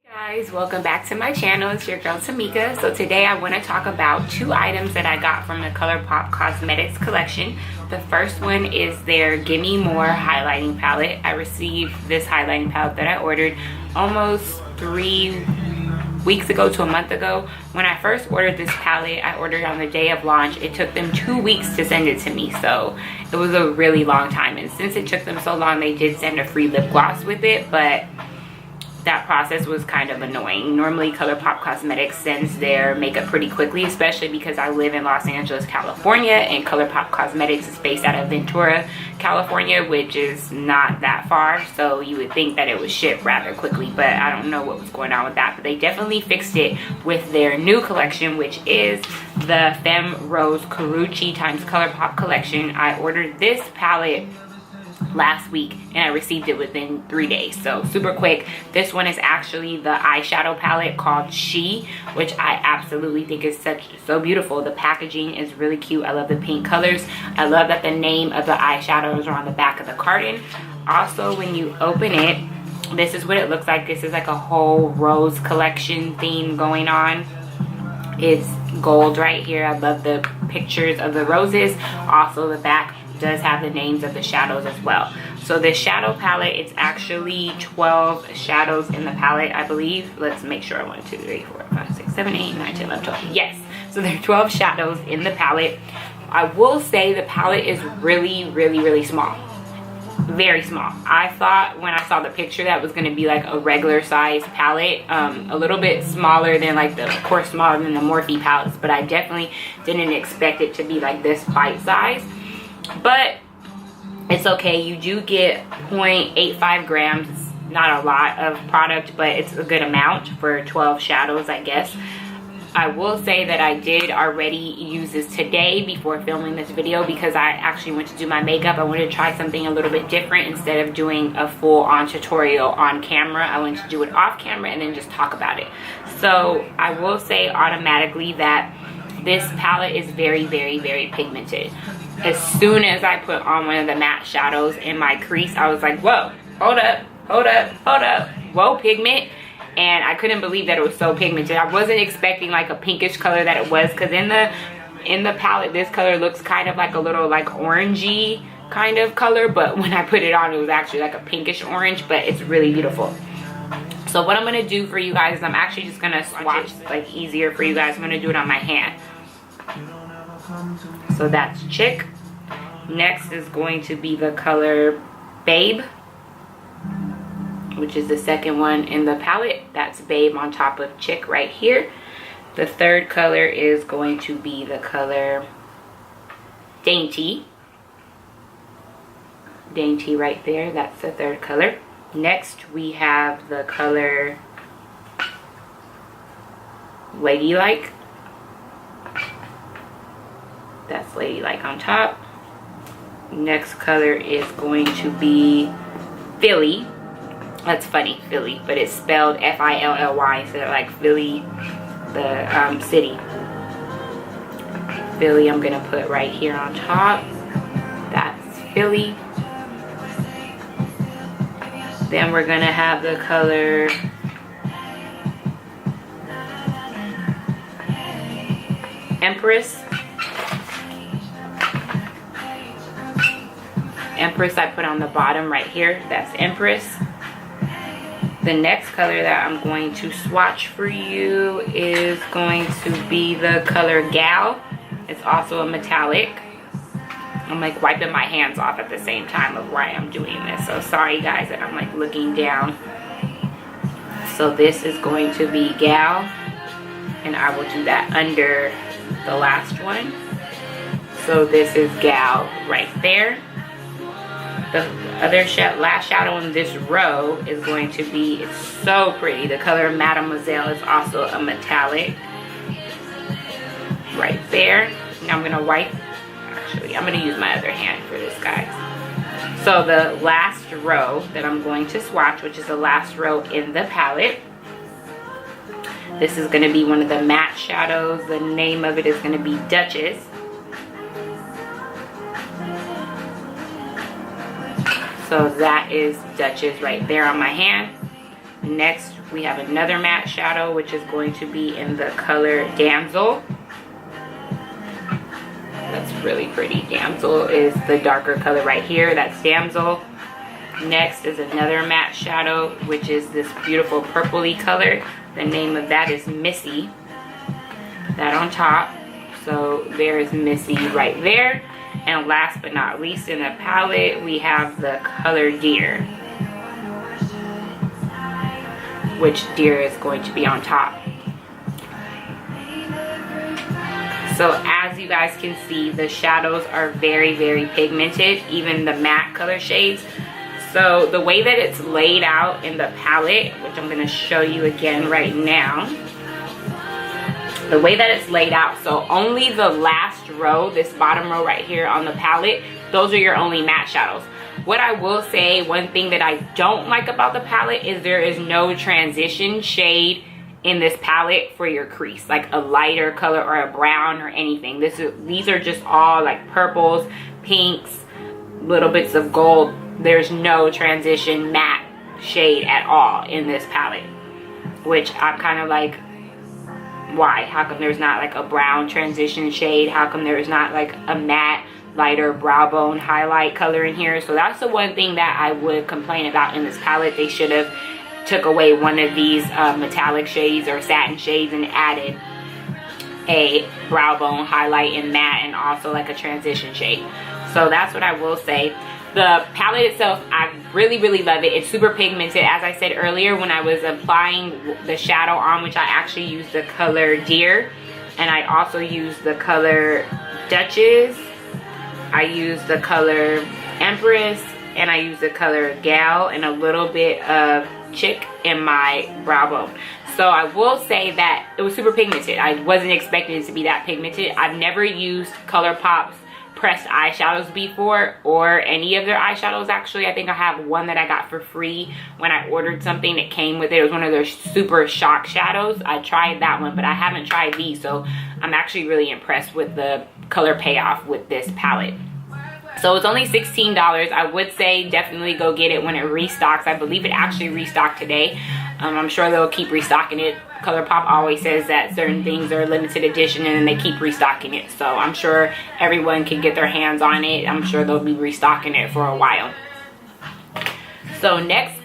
Guys, welcome back to my channel. It's your girl Tamika. So today I want to talk about two items that I got from the Colourpop Cosmetics collection. The first one is their Gimme More highlighting palette. I received this highlighting palette that I ordered almost 3 weeks ago to a month ago. When I first ordered this palette, I ordered on the day of launch. It took them 2 weeks to send it to me, so it was a really long time. And since it took them so long, they did send a free lip gloss with it, but that process was kind of annoying. Normally Colourpop Cosmetics sends their makeup pretty quickly, especially because I live in Los Angeles, California, and Colourpop Cosmetics is based out of Ventura, California, which is not that far, so you would think that it would ship rather quickly, but I don't know what was going on with that. But they definitely fixed it with their new collection, which is the Fem Rosa Karrueche times Colourpop collection. I ordered this palette last week and I received it within 3 days, so super quick. This one is actually the eyeshadow palette called She, which I absolutely think is so beautiful. The packaging is really cute. I love the pink colors. I love that the name of the eyeshadows are on the back of the carton. Also, when you open it, this is what it looks like. This is like a whole rose collection theme going on. It's gold right here. I love the pictures of the roses. Also, the back does have the names of the shadows as well. So this shadow palette, it's actually 12 shadows in the palette, I believe. Let's make sure. 1, 2, 3, 4, 5, 6, 7, 8, 9, 10, 11, 12. Yes, so there are 12 shadows in the palette. I will say the palette is really small. Very small. I thought when I saw the picture that was going to be like a regular size palette, a little bit smaller than like of course smaller than the Morphe palettes, but I definitely didn't expect it to be like this bite size. But it's okay. You do get 0.85 grams. It's not a lot of product, but it's a good amount for 12 shadows, I guess. I will say that I did already use this today before filming this video because I actually went to do my makeup. I wanted to try something a little bit different. Instead of doing a full-on tutorial on camera, I wanted to do it off camera and then just talk about it. So I will say automatically that this palette is very pigmented. As soon as I put on one of the matte shadows in my crease, I was like, whoa, hold up, whoa, pigment. And I couldn't believe that it was so pigmented. I wasn't expecting like a pinkish color that it was, because in the palette this color looks kind of like a little like orangey kind of color, but when I put it on it was actually like a pinkish orange, but it's really beautiful. So what I'm going to do for you guys is I'm actually just going to swatch it like easier for you guys. I'm going to do it on my hand. So that's Chick. Next is going to be the color Babe, which is the second one in the palette. That's Babe on top of Chick right here. The third color is going to be the color Dainty. Dainty right there. That's the third color. Next we have the color Ladylike. That's Ladylike on top. Next color is going to be Philly. That's funny, Philly, but it's spelled F-I-L-L-Y instead of like Philly, the city. Philly I'm gonna put right here on top. That's Philly. Then we're gonna have the color Empress. Empress I put on the bottom right here. That's Empress. The next color that I'm going to swatch for you is going to be the color Gal. It's also a metallic. I'm like wiping my hands off at the same time of why I'm doing this. So sorry guys that I'm like looking down. So this is going to be Gal. And I will do that under the last one. So this is Gal right there. The other last shadow in this row is going to be, it's so pretty. The color Mademoiselle is also a metallic. Right there. Now I'm going to wipe. Actually, I'm going to use my other hand for this, guys. So the last row that I'm going to swatch, which is the last row in the palette. This is going to be one of the matte shadows. The name of it is going to be Duchess. So that is Duchess right there on my hand. Next, we have another matte shadow, which is going to be in the color Damsel. That's really pretty. Damsel is the darker color right here. That's Damsel. Next is another matte shadow, which is this beautiful purpley color. The name of that is Missy. That on top. So there is Missy right there. And last but not least in the palette, we have the color Deer, which Deer is going to be on top. So as you guys can see, the shadows are very, very pigmented, even the matte color shades. So the way that it's laid out in the palette, which I'm going to show you again right now, the way that it's laid out, so only the last row, this bottom row right here on the palette, those are your only matte shadows. What I will say, one thing that I don't like about the palette is there is no transition shade in this palette for your crease, like a lighter color or a brown or anything. These are just all like purples, pinks, little bits of gold. There's no transition matte shade at all in this palette, which I'm kind of like, why? How come there's not like a brown transition shade? How come there's not like a matte lighter brow bone highlight color in here? So that's the one thing that I would complain about in this palette. They should have took away one of these metallic shades or satin shades and added a brow bone highlight in matte and also like a transition shade. So that's what I will say. The palette itself, I really, really love it. It's super pigmented. As I said earlier, when I was applying the shadow on, which I actually used the color Deer, and I also used the color Duchess, I used the color Empress, and I used the color Gal, and a little bit of Chick in my brow bone. So I will say that it was super pigmented. I wasn't expecting it to be that pigmented. I've never used Colourpop's pressed eyeshadows before, or any of their eyeshadows actually. I think I have one that I got for free when I ordered something that came with it. It was one of their super shock shadows. I tried that one, but I haven't tried these, so I'm actually really impressed with the color payoff with this palette. So it's only $16. I would say definitely go get it when it restocks. I believe it actually restocked today. I'm sure they'll keep restocking it. Colourpop always says that certain things are limited edition and then they keep restocking it. So I'm sure everyone can get their hands on it. I'm sure they'll be restocking it for a while. So next,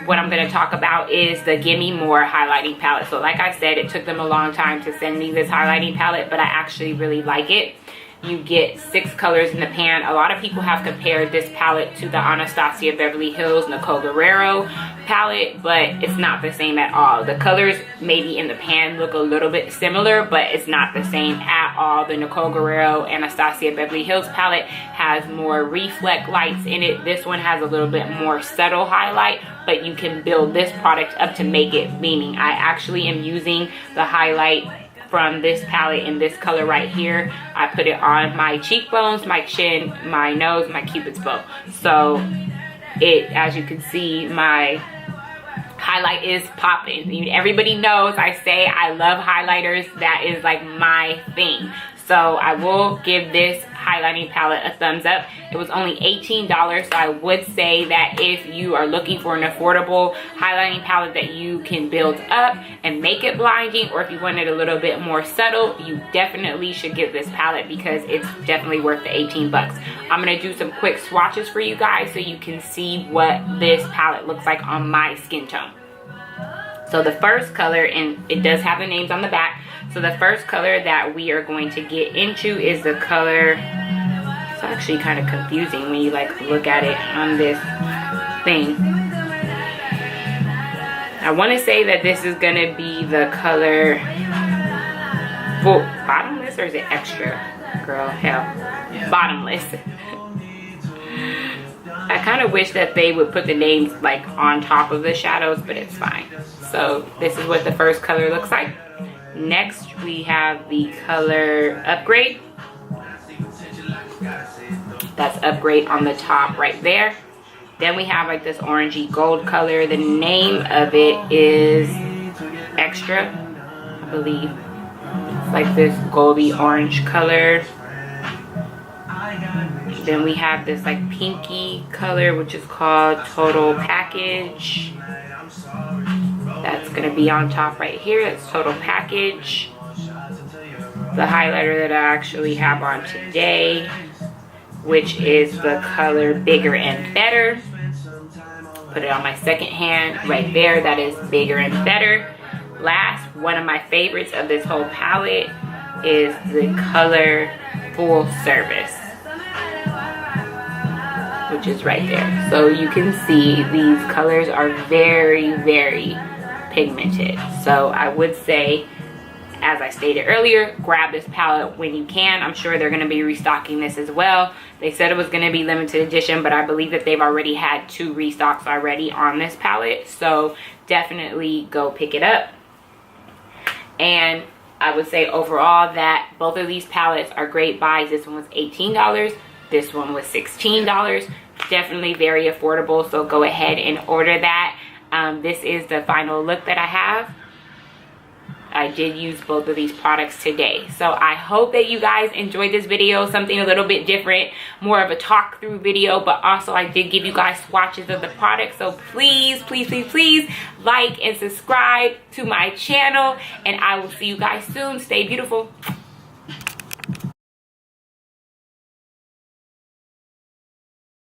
what I'm going to talk about is the Gimme More highlighting palette. So like I said, it took them a long time to send me this highlighting palette, but I actually really like it. You get 6 colors in the pan. A lot of people have compared this palette to the Anastasia Beverly Hills Nicole Guerrero palette, but it's not the same at all. The colors maybe in the pan look a little bit similar, but it's not the same at all. The Nicole Guerrero Anastasia Beverly Hills palette has more reflect lights in it. This one has a little bit more subtle highlight, but you can build this product up to make it beaming. I actually am using the highlight from this palette in this color right here. I put it on my cheekbones, my chin, my nose, my cupid's bow. So it, as you can see, my highlight is popping. Everybody knows I say I love highlighters. That is like my thing. So I will give this highlighting palette a thumbs up. It was only $18, so I would say that if you are looking for an affordable highlighting palette that you can build up and make it blinding, or if you want it a little bit more subtle, you definitely should get this palette because it's definitely worth the 18 bucks. I'm gonna do some quick swatches for you guys so you can see what this palette looks like on my skin tone. So the first color, and it does have the names on the back, so the first color that we are going to get into is the color, it's actually kind of confusing when you like look at it on this thing. I want to say that this is going to be the color, well, bottomless, or is it extra? Girl, hell, bottomless. I kind of wish that they would put the names like on top of the shadows, but it's fine. So this is what the first color looks like. Next we have the color Upgrade. That's Upgrade on the top right there. Then we have like this orangey gold color. The name of it is Extra, I believe. It's like this goldy orange color. Then we have this like pinky color, which is called Total Package. That's going to be on top right here. It's total package. The highlighter that I actually have on today, which is the color Bigger and Better. Put it on my second hand right there. That is Bigger and Better. Last, one of my favorites of this whole palette is the color Full Service, which is right there. So you can see these colors are very, very pigmented. So I would say, as I stated earlier, grab this palette when you can. I'm sure they're going to be restocking this as well. They said it was going to be limited edition, but I believe that they've already had 2 restocks already on this palette. So definitely go pick it up. And I would say overall that both of these palettes are great buys. This one was $18. This one was $16. Definitely very affordable. So go ahead and order that. This is the final look that I have. I did use both of these products today. So I hope that you guys enjoyed this video, something a little bit different, more of a talk through video, but also I did give you guys swatches of the products. So please, please, please, please like and subscribe to my channel, and I will see you guys soon. Stay beautiful.